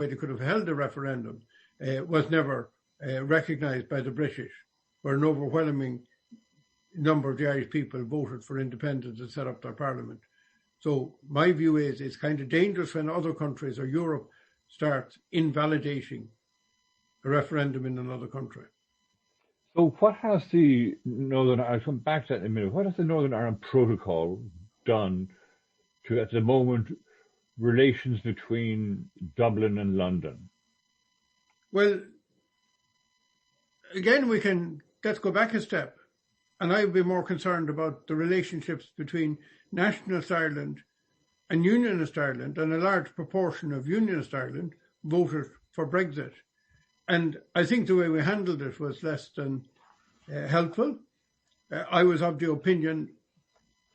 they could have held a referendum was never recognised by the British, where an overwhelming number of the Irish people voted for independence and set up their parliament. So my view is it's kind of dangerous when other countries or Europe starts invalidating a referendum in another country. So what has the I'll come back to that in a minute, what has the Northern Ireland Protocol done to, at the moment, relations between Dublin and London? Well, again, let's go back a step. And I would be more concerned about the relationships between Nationalist Ireland and Unionist Ireland, and a large proportion of Unionist Ireland voted for Brexit. And I think the way we handled it was less than helpful. I was of the opinion,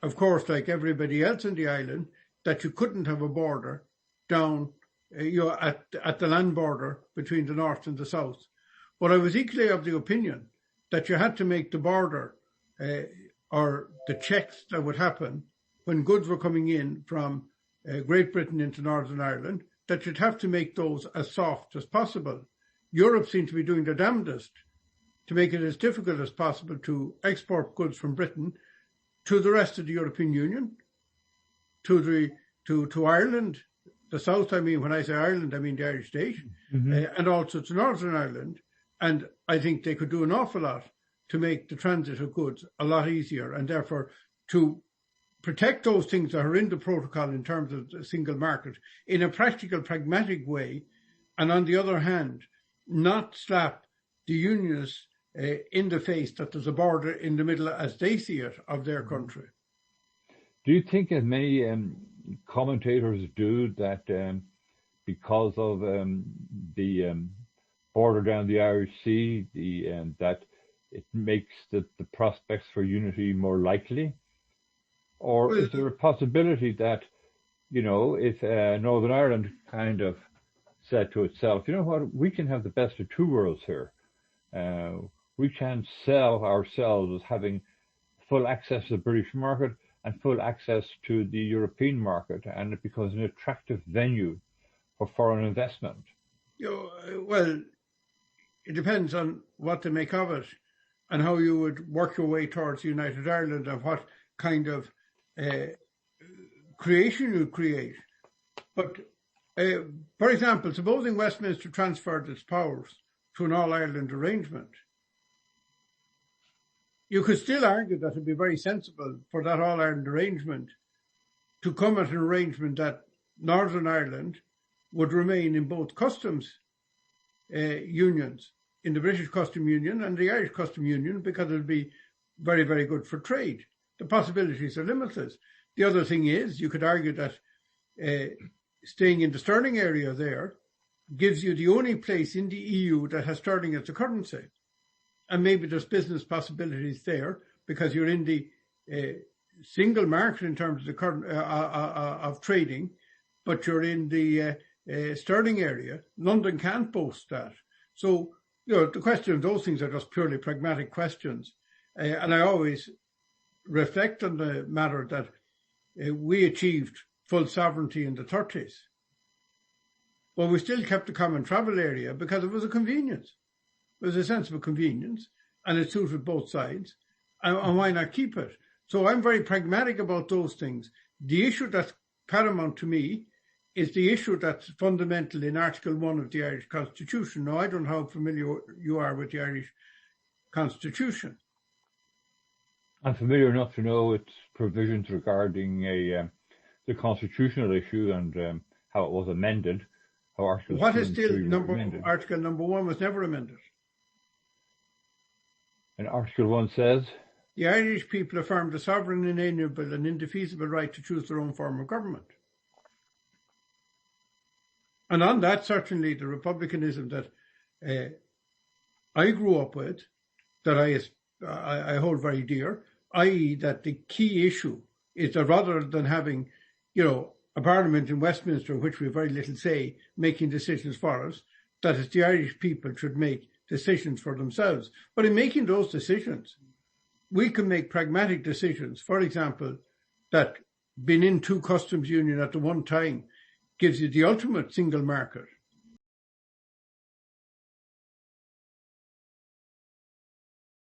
of course, like everybody else in the island, that you couldn't have a border down at the land border between the north and the south. But I was equally of the opinion that you had to make the border or the checks that would happen when goods were coming in from Great Britain into Northern Ireland, that you'd have to make those as soft as possible. Europe seemed to be doing their damnedest to make it as difficult as possible to export goods from Britain to the rest of the European Union, to Ireland, the south. I mean, when I say Ireland, I mean the Irish state, and also to Northern Ireland. And I think they could do an awful lot to make the transit of goods a lot easier, and therefore to protect those things that are in the protocol in terms of the single market in a practical, pragmatic way, and on the other hand, not slap the unionists in the face that there's a border in the middle, as they see it, of their country. Do you think, as many commentators do, that because of the border down the Irish Sea, that it makes the prospects for unity more likely? Or is there a possibility that, if Northern Ireland kind of said to itself, you know what, we can have the best of two worlds here. We can sell ourselves as having full access to the British market and full access to the European market, and it becomes an attractive venue for foreign investment. Well, it depends on what to make of it and how you would work your way towards United Ireland and what kind of creation you create. But, for example, supposing Westminster transferred its powers to an all-Ireland arrangement, you could still argue that it would be very sensible for that all-Ireland arrangement to come at an arrangement that Northern Ireland would remain in both customs unions, in the British Custom Union and the Irish Custom Union, because it would be very, very good for trade. The possibilities are limitless. The other thing is, you could argue that staying in the sterling area there gives you the only place in the EU that has sterling as a currency. And maybe there's business possibilities there because you're in the single market in terms of the of trading, but you're in the sterling area. London can't boast that. So, the question of those things are just purely pragmatic questions. And I always reflect on the matter that we achieved full sovereignty in the 30s. Well, we still kept the common travel area because it was a convenience. It was a sensible convenience, and it suited both sides. And why not keep it? So I'm very pragmatic about those things. The issue that's paramount to me is the issue that's fundamental in Article 1 of the Irish Constitution. Now, I don't know how familiar you are with the Irish Constitution. I'm familiar enough to know its provisions regarding the constitutional issue and how it was amended. What is still Article number 1 was never amended. And Article 1 says? The Irish people affirm the sovereign, inalienable and indefeasible right to choose their own form of government. And on that, certainly the republicanism that I grew up with, that I hold very dear, i.e. that the key issue is that rather than having, a parliament in Westminster, which we have very little say, making decisions for us, that is the Irish people should make decisions for themselves. But in making those decisions, we can make pragmatic decisions. For example, that being in two customs union at the one time gives you the ultimate single market.